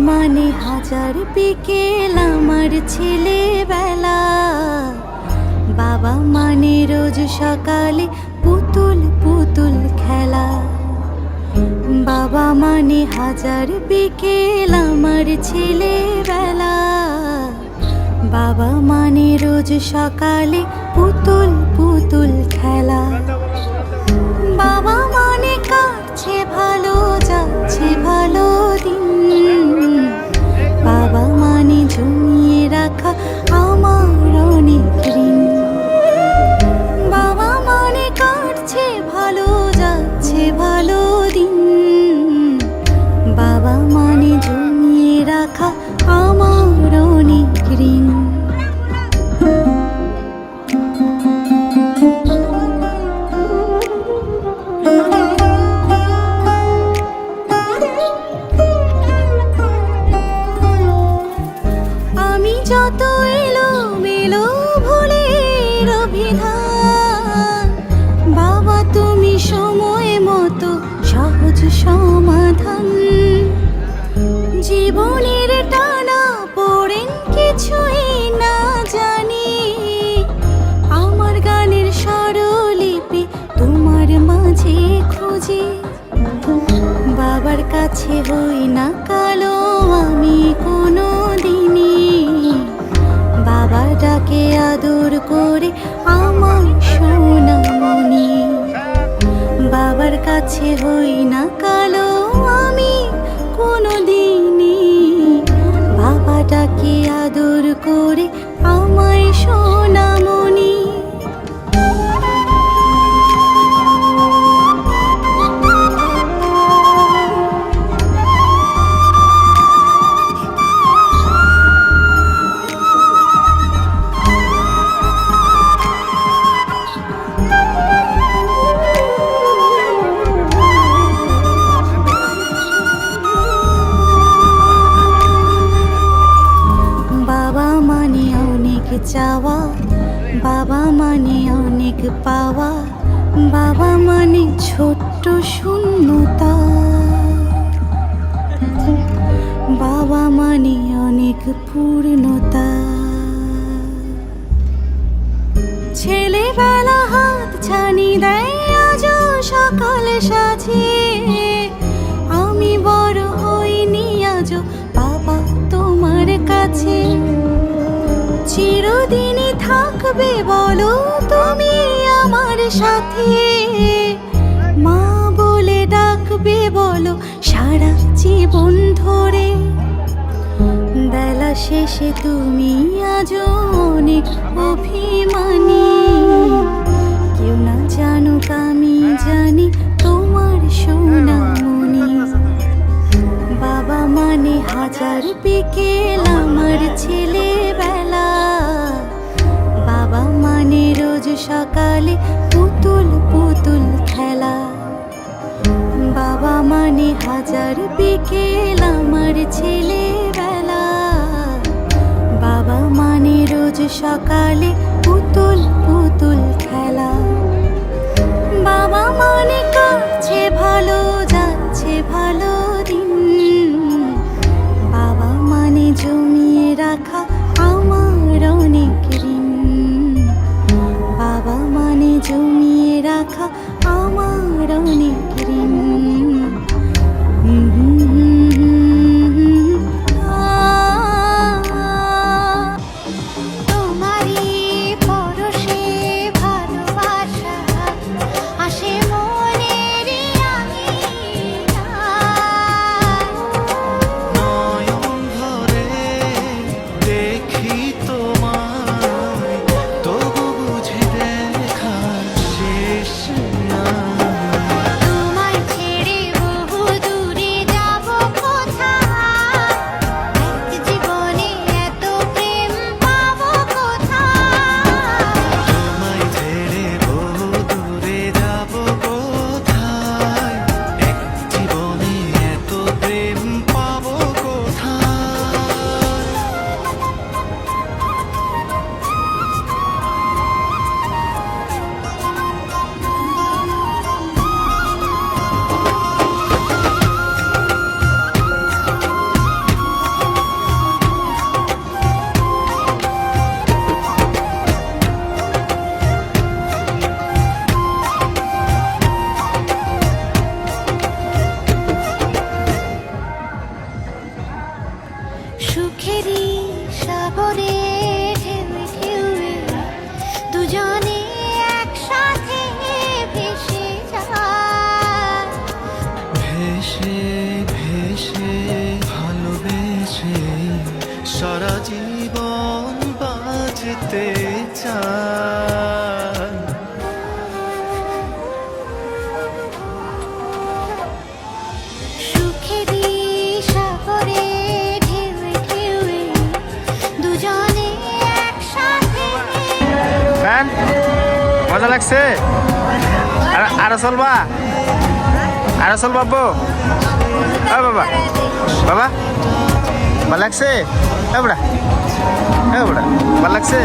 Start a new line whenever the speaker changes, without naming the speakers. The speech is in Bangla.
মানে হাজার বিকেল আমার ছেলেবেলা। বাবা মানে রোজ সকালে পুতুল পুতুল খেলা। বাবা মানে হাজার বিকেল আমার ছেলেবেলা। বাবা মানে রোজ সকালে পুতুল পুতুল খেলা। বাবা মানে কাটছে ভালো, যাচ্ছে ভালো দিন। বাবা মানে জমিয়ে রাখা আমার অনেক ঋণ। বাবা মানে কাটছে ভালো, যাচ্ছে ভালো দিন। বাবা মানে জমিয়ে রাখা আমার অনেক ঋণ। আমি যত এলোমেলো ভুলের অভিধান, বাবা তুমি সময় মতো সহজ সমাধান। জীবনের টানা পড়েন কিছুই না জানি, আমার গানের স্বরলিপি তোমার মাঝে খুঁজি। বাবার কাছে হই না কালো আমি কোনো দিনই, বাবা ডাকে আদর করে আমার সোনামণি। বাবার কাছে হই না কালো আমি কোনো দিনই, বাবা ডাকে আদর করে আমায় সোনামণি। বাবা মানে অনেক চাওয়া, বাবা মানে অনেক পাওয়া। বাবা মানে ছোট্ট শূন্যতা। বাবা মানে অনেক পূর্ণতা। ছেলেবেলা হাত ছানি দেয় আজও সকাল সাজে। আমি বড় হইনি আজও বাবা তোমার কাছে। চিরদিনই থাকবে বলো তুমি আমার সাথে, মা বলে ডাকবে বলো সারা জীবন ধরে। বেলা শেষে তুমি আজও অনেক অভিমানী, কেউ না জানুক আমি জানি তোমার সোনামণি। বাবা মানে হাজার বিকেল আমার ছেলেবেলা। বাবা মানে রোজ সকালে পুতুল পুতুল খেলা। বাবা মানে হাজার বিকেল আমার ছেলেবেলা। বাবা মানে রোজ সকালে পুতুল পুতুল খেলা। বাবা মানে কাটছে ভালো, যাচ্ছে ভালো দিন। বাবা মানে জমিয়ে রাখা আমার অনেক ঋণ। বাবা মানে জমিয়ে রাখা আমার অনেক ঋণ। তোমারই পরশে সুখেরই সাগরে ঢেউে ঢেউে দুজনে একসাথে ভেসে যায়।
ভেসে ভেসে ভালোবেসে সারা জীবন বাঁচতে চাই।
সুখেরই সাগরে ঢেউে ঢেউে দুজনে একসাথে।
ফ্যান মজা লাগছে? আরো চলবা? আরো চলবা আব্বু? ও বাবা, বাবা ভালো লাগছে? এ বড়া, এ বড়া ভালো লাগছে?